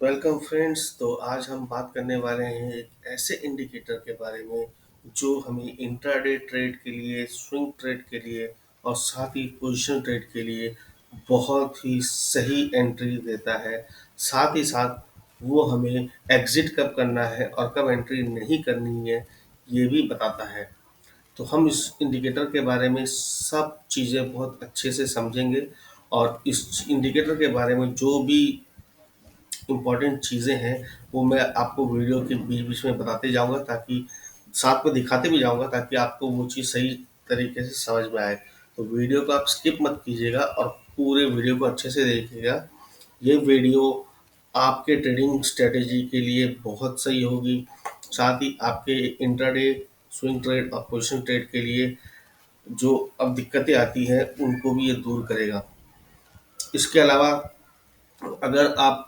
Welcome friends. तो आज हम बात करने वाले हैं एक ऐसे इंडिकेटर के बारे में जो हमें इंट्राडे ट्रेड के लिए, स्विंग ट्रेड के लिए और साथ ही पोजीशन ट्रेड के लिए बहुत ही सही एंट्री देता है। साथ ही साथ वो हमें एग्जिट कब करना है और कब एंट्री नहीं करनी है ये भी बताता है। तो हम इस इंडिकेटर के बारे में सब चीज़ें बहुत अच्छे से समझेंगे और इस इंडिकेटर के बारे में जो भी इम्पोर्टेंट चीज़ें हैं वो मैं आपको वीडियो के बीच बीच में बताते जाऊंगा, ताकि साथ में दिखाते भी जाऊंगा ताकि आपको वो चीज़ सही तरीके से समझ में आए। तो वीडियो को आप स्किप मत कीजिएगा और पूरे वीडियो को अच्छे से देखिएगा। ये वीडियो आपके ट्रेडिंग स्ट्रेटेजी के लिए बहुत सही होगी, साथ ही आपके इंट्राडे, स्विंग ट्रेड और पोजिशन ट्रेड के लिए जो अब दिक्कतें आती हैं उनको भी ये दूर करेगा। इसके अलावा अगर आपको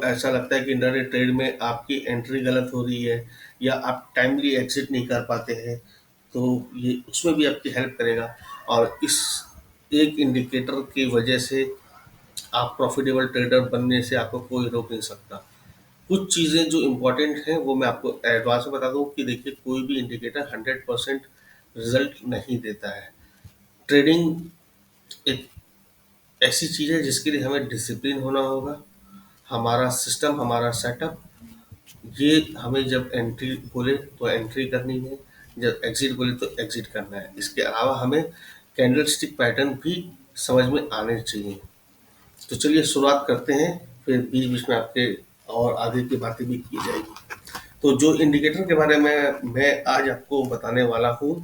ऐसा लगता है कि इंट्राडे ट्रेड में आपकी एंट्री गलत हो रही है या आप टाइमली एग्जिट नहीं कर पाते हैं, तो ये उसमें भी आपकी हेल्प करेगा। और इस एक इंडिकेटर की वजह से आप प्रॉफिटेबल ट्रेडर बनने से आपको कोई रोक नहीं सकता। कुछ चीज़ें जो इम्पोर्टेंट हैं वो मैं आपको एडवांस में बता दूं कि देखिए, कोई भी इंडिकेटर 100% रिजल्ट नहीं देता है। ट्रेडिंग एक ऐसी चीज़ है जिसके लिए हमें डिसिप्लिन होना होगा। हमारा सिस्टम, हमारा सेटअप, ये हमें जब एंट्री बोले तो एंट्री करनी है, जब एग्जिट बोले तो एग्जिट करना है। इसके अलावा हमें कैंडल स्टिक पैटर्न भी समझ में आने चाहिए। तो चलिए शुरुआत करते हैं, फिर बीच बीच में आपके और आगे की बातें भी की जाएगी। तो जो इंडिकेटर के बारे में मैं आज आपको बताने वाला हूँ,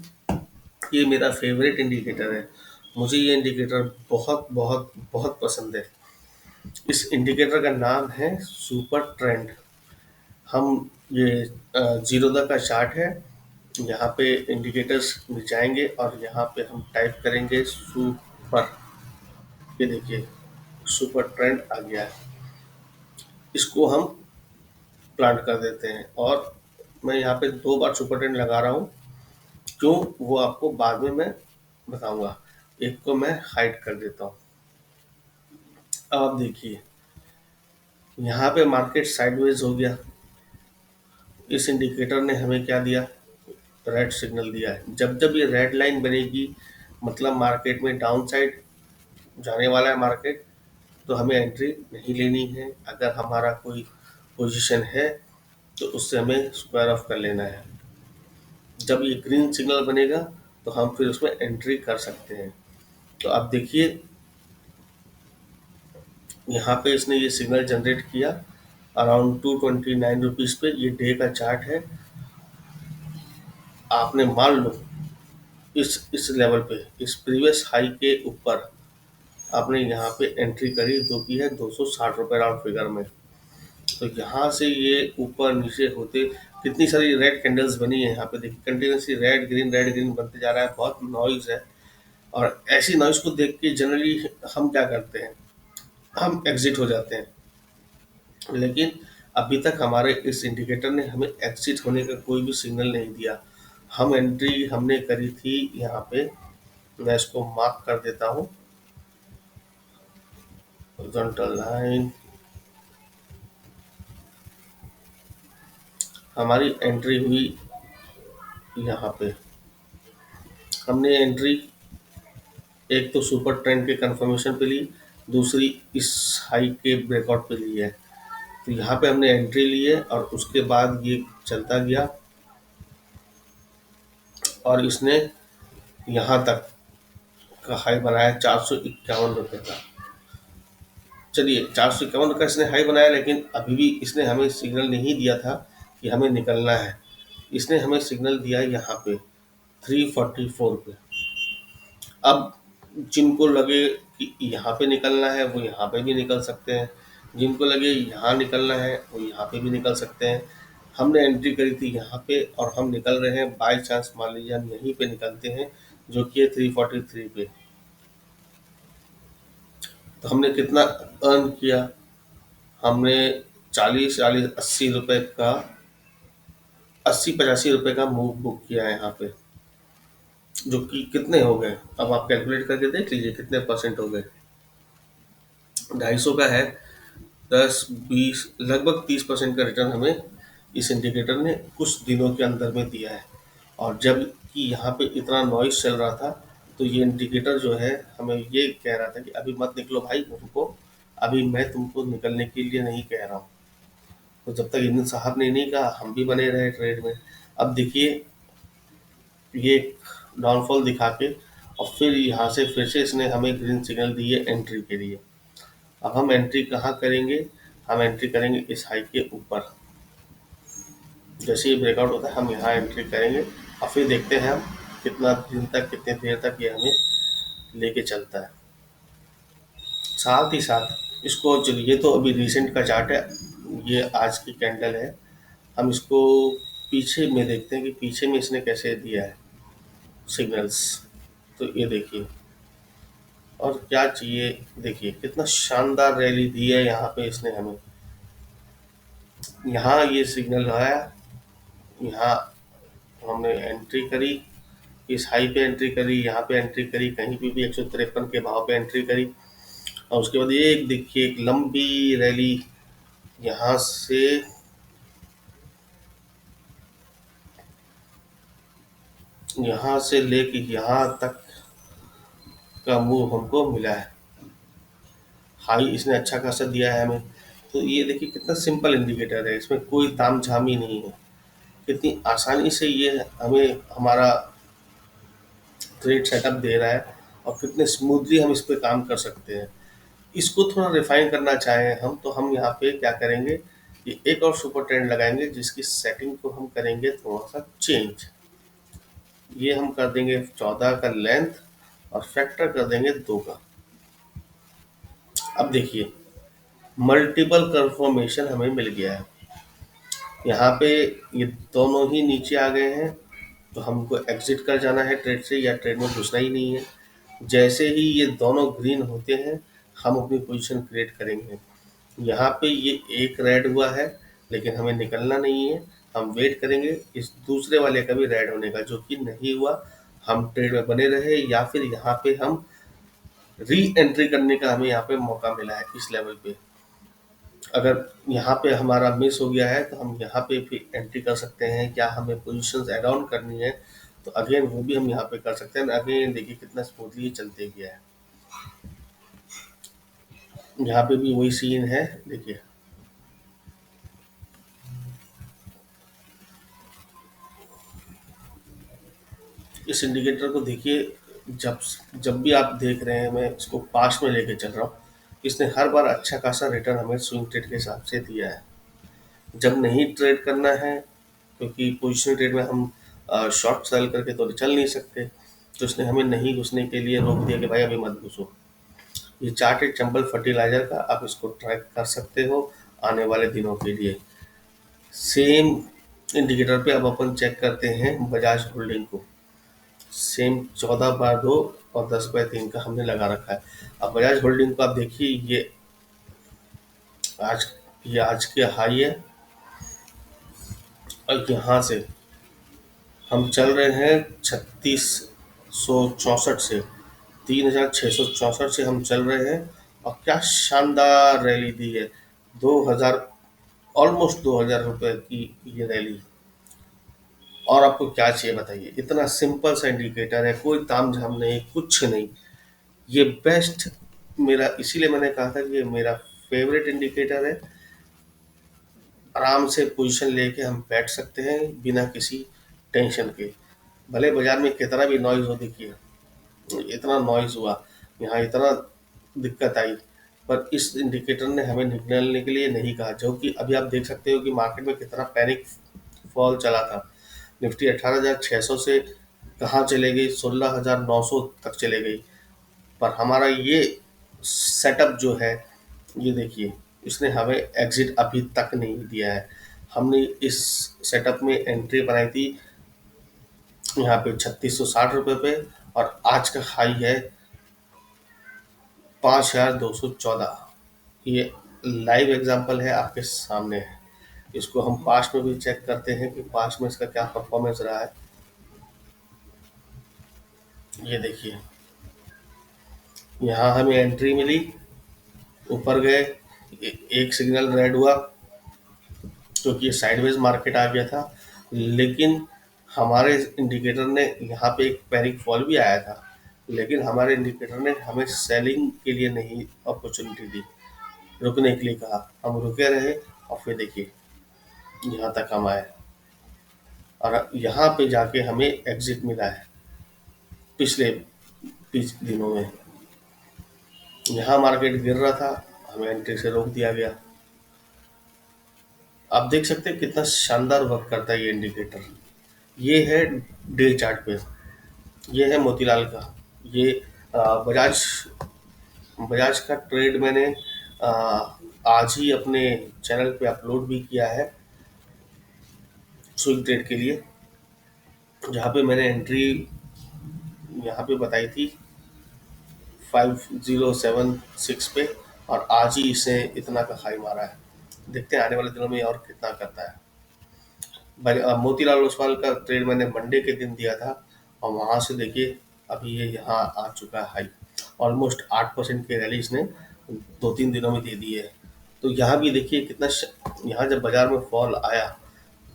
ये मेरा फेवरेट इंडिकेटर है। मुझे ये इंडिकेटर बहुत बहुत बहुत पसंद है। इस इंडिकेटर का नाम है सुपर ट्रेंड। हम ये जीरोधा का चार्ट है। यहाँ पे इंडिकेटर्स में जाएंगे और यहाँ पे हम टाइप करेंगे सुपर। ये देखिए, सुपर ट्रेंड आ गया है। इसको हम प्लांट कर देते हैं और मैं यहाँ पे 2 बार सुपर ट्रेंड लगा रहा हूँ। क्यों, वो आपको बाद में मैं बताऊंगा। एक को मैं हाइड कर देता हूँ। अब आप देखिए, यहाँ पे मार्केट साइडवेज हो गया। इस इंडिकेटर ने हमें क्या दिया? रेड सिग्नल दिया है। जब जब ये रेड लाइन बनेगी मतलब मार्केट में डाउन साइड जाने वाला है मार्केट, तो हमें एंट्री नहीं लेनी है। अगर हमारा कोई पोजीशन है तो उससे हमें स्क्वायर ऑफ कर लेना है। जब ये ग्रीन सिग्नल बनेगा तो हम फिर उसमें एंट्री कर सकते हैं। तो आप देखिए, यहाँ पे इसने ये सिग्नल जनरेट किया अराउंड 229 रुपीज़ पे। ये डे का चार्ट है। आपने मान लो इस लेवल पे, इस प्रीवियस हाई के ऊपर आपने यहाँ पे एंट्री करी, जो की है 260 रुपये राउंड फिगर में। तो यहाँ से ये ऊपर नीचे होते कितनी सारी रेड कैंडल्स बनी है। यहाँ पे देखिए, कंटिन्यूसली रेड ग्रीन बनते जा रहा है। बहुत नॉइज है और ऐसी नॉइज को देख के जनरली हम क्या करते हैं, हम एग्जिट हो जाते हैं। लेकिन अभी तक हमारे इस इंडिकेटर ने हमें एग्जिट होने का कोई भी सिग्नल नहीं दिया। हम एंट्री हमने करी थी यहाँ पे, मैं इसको मार्क कर देता हूँ। हॉरिजॉन्टल लाइन, हमारी एंट्री हुई यहाँ पे। हमने एंट्री एक तो सुपर ट्रेंड के कंफर्मेशन पे ली, दूसरी इस हाई के ब्रेकआउट पे ली है। तो यहाँ पे हमने एंट्री ली है और उसके बाद ये चलता गया और इसने यहाँ तक का हाई बनाया 451 रुपये का। चलिए, 451 का इसने हाई बनाया, लेकिन अभी भी इसने हमें सिग्नल नहीं दिया था कि हमें निकलना है। इसने हमें सिग्नल दिया यहाँ पे 344 पे। अब जिनको लगे कि यहाँ पे निकलना है वो यहाँ पे भी निकल सकते हैं, जिनको लगे यहाँ निकलना है वो यहाँ पे भी निकल सकते हैं। हमने एंट्री करी थी यहाँ पे और हम निकल रहे हैं। बाई चांस मान लीजिए हम यहीं पे निकलते हैं, जो कि है 343 पे। तो हमने कितना अर्न किया? हमने 40 40 80 रुपये का, 80 85 रुपये का मूव बुक किया है यहाँ पे, जो कि कितने हो गए? अब आप कैलकुलेट करके देख लीजिए कितने परसेंट हो गए। 250 का है 10-20 लगभग 30% का रिटर्न हमें इस इंडिकेटर ने कुछ दिनों के अंदर में दिया है। और जब कि यहाँ पे इतना नॉइज़ चल रहा था, तो ये इंडिकेटर जो है हमें ये कह रहा था कि अभी मत निकलो भाई, रुको, अभी मैं तुमको निकलने के लिए नहीं कह रहा हूँ। तो जब तक इंजन साहब ने नहीं कहा, हम भी बने रहे ट्रेड में। अब देखिए, ये डाउनफॉल दिखा के और फिर यहाँ से फिर से इसने हमें ग्रीन सिग्नल दी है एंट्री के लिए। अब हम एंट्री कहाँ करेंगे? हम एंट्री करेंगे इस हाई के ऊपर। जैसे ही ब्रेकआउट होता है हम यहाँ एंट्री करेंगे और फिर देखते हैं हम कितना दिन तक, कितने देर तक ये हमें लेके चलता है। साथ ही साथ इसको, चलिए ये तो अभी रिसेंट का चार्ट है, ये आज की कैंडल है। हम इसको पीछे में देखते हैं कि पीछे में इसने कैसे दिया है सिग्नल्स। तो ये देखिए, और क्या चाहिए, देखिए कितना शानदार रैली दी है यहाँ पे इसने हमें। यहाँ ये सिग्नल आया, यहाँ हमने एंट्री करी, इस हाई पे एंट्री करी, यहाँ पे एंट्री करी, कहीं पे भी 153 के भाव पे एंट्री करी। और उसके बाद ये एक देखिए एक लंबी रैली यहाँ से, यहाँ से लेके यहाँ तक का मूव हमको मिला है। हाई इसने अच्छा खासा दिया है हमें। तो ये देखिए कितना सिंपल इंडिकेटर है, इसमें कोई तामझामी नहीं है। कितनी आसानी से ये हमें हमारा ट्रेड सेटअप दे रहा है और कितने स्मूथली हम इस पे काम कर सकते हैं। इसको थोड़ा रिफाइन करना चाहें हम, तो हम यहाँ पे क्या करेंगे कि एक और सुपर ट्रेंड लगाएंगे जिसकी सेटिंग को हम करेंगे थोड़ा सा चेंज। ये हम कर देंगे 14 का लेंथ और फैक्टर कर देंगे 2 का। अब देखिए मल्टीपल कंफर्मेशन हमें मिल गया है। यहाँ पे ये दोनों ही नीचे आ गए हैं, तो हमको एग्जिट कर जाना है ट्रेड से, या ट्रेड में घुसना ही नहीं है। जैसे ही ये दोनों ग्रीन होते हैं हम अपनी पोजीशन क्रिएट करेंगे। यहाँ पे ये एक रेड हुआ है लेकिन हमें निकलना नहीं है, हम वेट करेंगे इस दूसरे वाले का भी रेड होने का, जो कि नहीं हुआ। हम ट्रेड में बने रहे, या फिर यहाँ पे हम री एंट्री करने का हमें यहाँ पे मौका मिला है इस लेवल पे। अगर यहाँ पे हमारा मिस हो गया है तो हम यहाँ पे भी एंट्री कर सकते हैं। क्या हमें पोजीशंस ऐड ऑन करनी है तो अगेन वो भी हम यहाँ पे कर सकते हैं। अगेन देखिए कितना स्मूथली चलते गया है। यहाँ पे भी वही सीन है, देखिए इस इंडिकेटर को देखिए। जब जब भी आप देख रहे हैं, मैं इसको पास में लेके चल रहा हूँ, इसने हर बार अच्छा खासा रिटर्न हमें स्विंग ट्रेड के हिसाब से दिया है। जब नहीं ट्रेड करना है, क्योंकि पोजिशनल ट्रेड में हम शॉर्ट सेल करके तो चल नहीं सकते, तो इसने हमें नहीं घुसने के लिए रोक दिया कि भाई अभी मत घुसो। ये चार्ट है चंबल फर्टिलाइजर का, आप इसको ट्रैक कर सकते हो आने वाले दिनों के लिए। सेम इंडिकेटर पे अब अपन चेक करते हैं बजाज होल्डिंग को। सेम 14/2 और 10/3 का हमने लगा रखा है। अब बजाज होल्डिंग को आप देखिए, आज ये आज के हाई है और यहाँ से हम चल रहे हैं 3664 से, 3664 से हम चल रहे हैं। और क्या शानदार रैली दी है, 2000, ऑलमोस्ट 2000 रुपये की ये रैली। और आपको क्या चाहिए बताइए, इतना सिंपल सा इंडिकेटर है, कोई तामझाम नहीं, कुछ नहीं। ये बेस्ट, मेरा इसीलिए मैंने कहा था कि ये मेरा फेवरेट इंडिकेटर है। आराम से पोजीशन लेके हम बैठ सकते हैं बिना किसी टेंशन के। भले बाजार में कितना भी नॉइज हो, देखिए इतना नॉइज हुआ, यहाँ इतना दिक्कत आई, पर इस इंडिकेटर ने हमें निकलने के लिए नहीं कहा। जो कि अभी आप देख सकते हो कि मार्केट में कितना पैनिक फॉल चला था। निफ्टी 18,600 से कहाँ चले गई, 16,900 तक चले गई। पर हमारा ये सेटअप जो है, ये देखिए इसने हमें एग्जिट अभी तक नहीं दिया है। हमने इस सेटअप में एंट्री बनाई थी यहाँ पे 3660 रुपये पे, और आज का हाई है 5214। ये लाइव एग्जांपल है, आपके सामने है। इसको हम पास्ट में भी चेक करते हैं कि पास्ट में इसका क्या परफॉर्मेंस रहा है। ये देखिए यहाँ हमें एंट्री मिली, ऊपर गए, एक सिग्नल रेड हुआ क्योंकि ये साइडवेज मार्केट आ गया था, लेकिन हमारे इंडिकेटर ने यहाँ पे एक पैनिक फॉल भी आया था, लेकिन हमारे इंडिकेटर ने हमें सेलिंग के लिए नहीं अपॉर्चुनिटी दी, रुकने के लिए कहा। हम रुके रहे और फिर देखिए यहाँ तक हम आए और यहाँ पे जाके हमें एग्जिट मिला है। पिछले 20 दिनों में यहाँ मार्केट गिर रहा था, हमें एंट्री से रोक दिया गया। आप देख सकते हैं कितना शानदार वर्क करता है ये इंडिकेटर। ये है डे चार्ट पे, ये है मोतीलाल का। ये बजाज बजाज का ट्रेड मैंने आ, आज ही अपने चैनल पे अपलोड भी किया है स्विंग ट्रेड के लिए, जहाँ पे मैंने एंट्री यहाँ पे बताई थी 5076 पे, और आज ही इसे इतना का हाई मारा है। देखते हैं आने वाले दिनों में ये और कितना करता है। मोतीलाल ओसवाल का ट्रेड मैंने मंडे के दिन दिया था और वहां से देखिए अभी ये यहाँ आ चुका है हाई। ऑलमोस्ट 8% की रैली इसने 2-3 दिनों में दे दी है। तो यहाँ भी देखिए कितना यहाँ जब बाजार में फॉल आया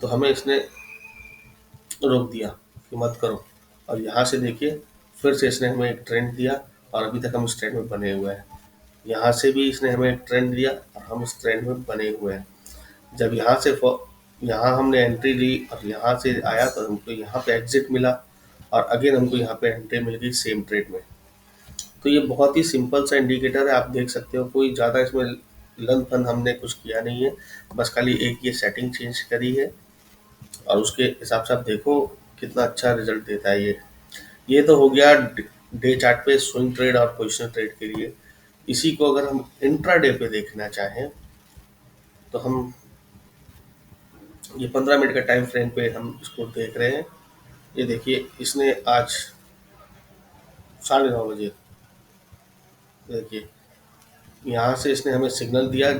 तो हमें इसने रोक दिया कि मत करो, और यहाँ से देखिए फिर से इसने हमें एक ट्रेंड दिया और अभी तक हम इस ट्रेंड में बने हुए हैं। यहाँ से भी इसने हमें एक ट्रेंड दिया और हम इस ट्रेंड में बने हुए हैं। जब यहाँ हमने एंट्री ली और यहाँ से आया तो हमको यहाँ पे एग्जिट मिला और अगेन हमको यहाँ पे एंट्री मिल गई सेम ट्रेड में। तो ये बहुत ही सिंपल सा इंडिकेटर है, आप देख सकते हो। कोई ज़्यादा इसमें लन फन हमने कुछ किया नहीं है, बस खाली एक ये सेटिंग चेंज करी है और उसके हिसाब से आप देखो कितना अच्छा रिजल्ट देता है ये तो हो गया डे चार्ट पे स्विंग ट्रेड और पोजिशनल ट्रेड के लिए। इसी को अगर हम इंट्राडे पे देखना चाहें तो हम ये 15 मिनट का टाइम फ्रेम पे हम इसको देख रहे हैं। ये देखिए इसने आज 9:30 बजे देखिए यहाँ से इसने हमें सिग्नल दिया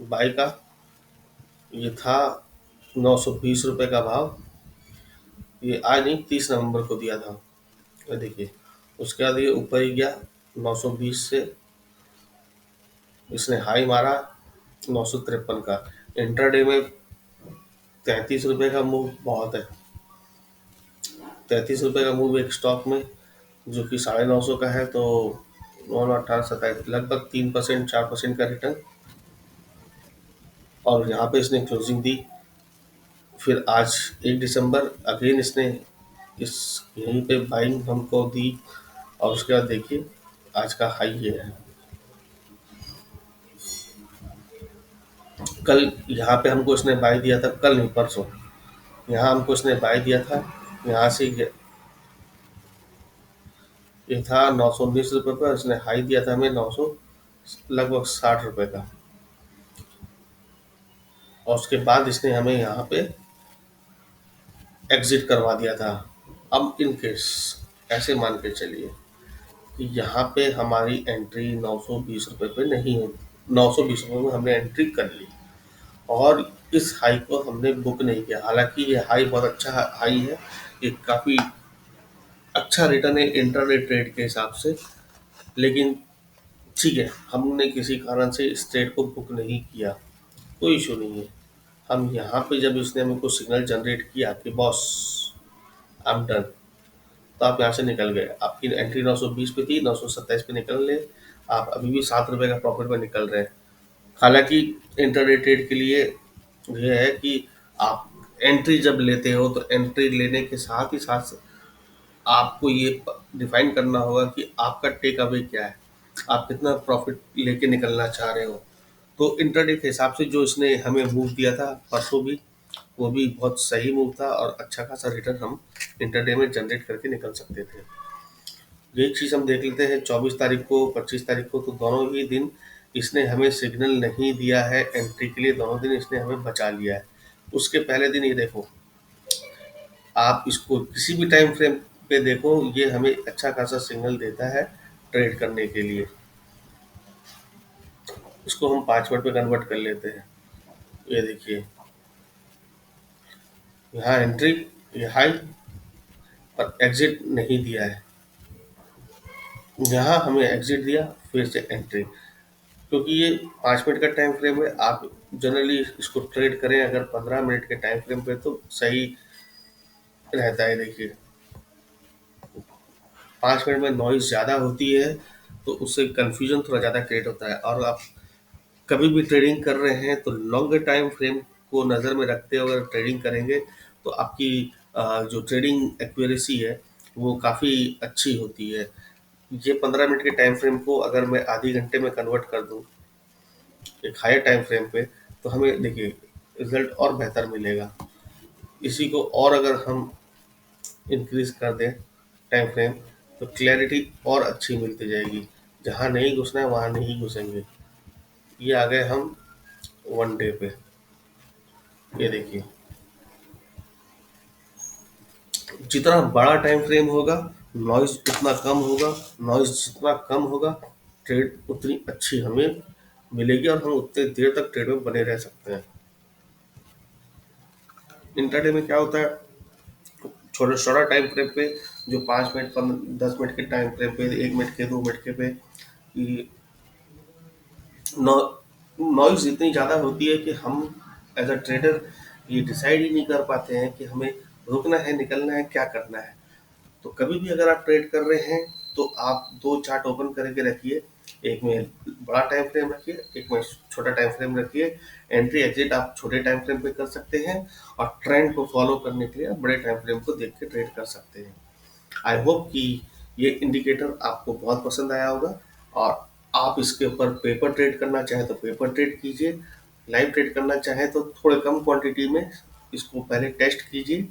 बाई का। ये था 920 रुपये का भाव, ये आज नहीं 30 नवंबर को दिया था। ये देखिए उसके बाद ये ऊपर ही गया 920 से, इसने हाई मारा 953 का। इंट्राडे में 33 रुपये का मूव बहुत है। 33 रुपये का मूव एक स्टॉक में जो कि 950 का है, तो 9, 18, 27 लगभग 3% 4% का रिटर्न। और यहाँ पे इसने क्लोजिंग दी। फिर आज 1 दिसंबर अगेन इसने इस यहीं पे बाइंग हमको दी और उसके बाद देखिए आज का हाई ये है। कल यहाँ पे हमको इसने बाई दिया था, कल नहीं परसों, यहाँ हमको इसने बाई दिया था। यहाँ से ये था 919 रुपये पर, इसने हाई दिया था हमें 900 लगभग 60 रुपये का, और उसके बाद इसने हमें यहाँ पे एग्जिट करवा दिया था। अब इन केस ऐसे मान के चलिए कि यहाँ पे हमारी एंट्री 920 रुपये पे नहीं है, 920 रुपये में हमने एंट्री कर ली और इस हाई को हमने बुक नहीं किया। हालांकि ये हाई बहुत अच्छा हाई है, ये काफ़ी अच्छा रिटर्न है इंटरडे ट्रेड के हिसाब से, लेकिन ठीक है हमने किसी कारण से इस ट्रेड को बुक नहीं किया, कोई इशू नहीं है। हम यहाँ पे जब इसने हमको सिग्नल जनरेट किया कि बॉस आई एम डन, तो आप यहाँ से निकल गए। आपकी एंट्री 920 पे थी, 927 पे निकल ले, आप अभी भी 7 रुपये का प्रॉफिट में निकल रहे हैं। हालांकि इंटरडे ट्रेड के लिए यह है कि आप एंट्री जब लेते हो तो एंट्री लेने के साथ ही साथ आपको ये डिफाइन करना होगा कि आपका टेक अवे क्या है, आप कितना प्रॉफिट लेके निकलना चाह रहे हो। तो इंटरडे के हिसाब से जो इसने हमें मूव दिया था परसों भी, वो भी बहुत सही मूव था और अच्छा खासा रिटर्न हम इंटरडे में जनरेट करके निकल सकते थे। एक चीज़ हम देख लेते हैं 24 तारीख को 25 तारीख को, तो दोनों ही दिन इसने हमें सिग्नल नहीं दिया है एंट्री के लिए, दोनों दिन इसने हमें बचा लिया है। उसके पहले दिन ये देखो, आप इसको किसी भी टाइम फ्रेम पे देखो, ये हमें अच्छा खासा सिग्नल देता है ट्रेड करने के लिए। इसको हम 5 मिनट पे कन्वर्ट कर लेते हैं। ये देखिए यहाँ एंट्री, ये हाई पर एग्जिट नहीं दिया है, यहाँ हमें एग्जिट दिया फिर से एंट्री। क्योंकि ये 5 मिनट का टाइम फ्रेम है। आप जनरली इसको ट्रेड करें अगर 15 मिनट के टाइम फ्रेम पे तो सही रहता है। देखिए 5 मिनट में नॉइज ज़्यादा होती है तो उससे कंफ्यूजन थोड़ा ज़्यादा क्रिएट होता है। और आप कभी भी ट्रेडिंग कर रहे हैं तो लॉन्ग टाइम फ्रेम को नज़र में रखते हुए अगर ट्रेडिंग करेंगे तो आपकी जो ट्रेडिंग एक्यूरेसी है वो काफ़ी अच्छी होती है। ये 15 मिनट के टाइम फ्रेम को अगर मैं आधी घंटे में कन्वर्ट कर दूं एक हायर टाइम फ्रेम पे तो हमें देखिए रिजल्ट और बेहतर मिलेगा। इसी को और अगर हम इंक्रीज कर दें टाइम फ्रेम तो क्लैरिटी और अच्छी मिलती जाएगी। जहाँ नहीं घुसना है वहाँ नहीं घुसेंगे। ये आ गए हम 1 डे पे। ये देखिए जितना बड़ा टाइम फ्रेम होगा नॉइज उतना कम होगा। नॉइज जितना कम होगा ट्रेड उतनी अच्छी हमें मिलेगी और हम उतने देर तक ट्रेड में बने रह सकते हैं। इंट्राडे में क्या होता है छोटा छोटा टाइम फ्रेम पे जो 5 मिनट 10 मिनट के टाइम फ्रेम पे 1 मिनट के 2 मिनट के पे नॉइज इतनी ज़्यादा होती है कि हम एज अ ट्रेडर ये डिसाइड ही नहीं कर पाते हैं कि हमें रुकना है निकलना है क्या करना है। तो कभी भी अगर आप ट्रेड कर रहे हैं तो आप दो चार्ट ओपन करके रखिए। एक में बड़ा टाइम फ्रेम रखिए एक में छोटा टाइम फ्रेम रखिए। एंट्री एग्जिट आप छोटे टाइम फ्रेम पे कर सकते हैं और ट्रेंड को फॉलो करने के लिए आप बड़े टाइम फ्रेम को देख के ट्रेड कर सकते हैं। आई होप कि ये इंडिकेटर आपको बहुत पसंद आया होगा। और आप इसके ऊपर पेपर ट्रेड करना चाहें तो पेपर ट्रेड कीजिए। लाइव ट्रेड करना चाहें तो थोड़े कम क्वांटिटी में इसको पहले टेस्ट कीजिए।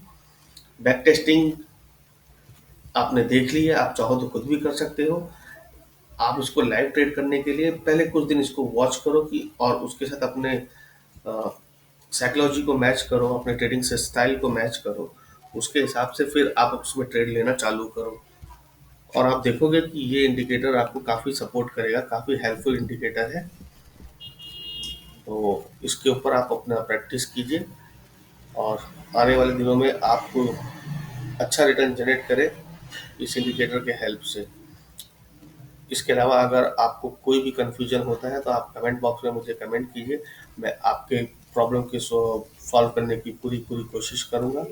बैक टेस्टिंग आपने देख ली है आप चाहो तो खुद भी कर सकते हो। आप इसको लाइव ट्रेड करने के लिए पहले कुछ दिन इसको वॉच करो कि और उसके साथ अपने साइकोलॉजी को मैच करो अपने ट्रेडिंग से स्टाइल को मैच करो। उसके हिसाब से फिर आप उसमें ट्रेड लेना चालू करो। और आप देखोगे कि ये इंडिकेटर आपको काफ़ी सपोर्ट करेगा काफ़ी हेल्पफुल इंडिकेटर है। तो इसके ऊपर आप अपना प्रैक्टिस कीजिए और आने वाले दिनों में आपको अच्छा रिटर्न जनरेट करे इस इंडिकेटर के हेल्प से। इसके अलावा अगर आपको कोई भी कन्फ्यूजन होता है तो आप कमेंट बॉक्स में मुझे कमेंट कीजिए। मैं आपके प्रॉब्लम के सॉल्व करने की पूरी पूरी कोशिश करूँगा।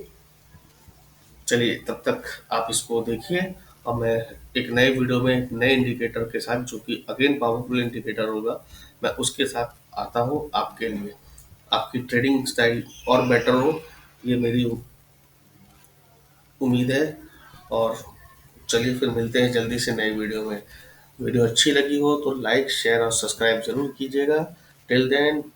चलिए तब तक आप इसको देखिए और मैं एक नए वीडियो में एक नए इंडिकेटर के साथ जो कि अगेन पावरफुल इंडिकेटर होगा मैं उसके साथ आता हूँ आपके लिए। आपकी ट्रेडिंग स्टाइल और बेटर हो ये मेरी उम्मीद है। और चलिए फिर मिलते हैं जल्दी से नए वीडियो में। वीडियो अच्छी लगी हो तो लाइक शेयर और सब्सक्राइब जरूर कीजिएगा। Till then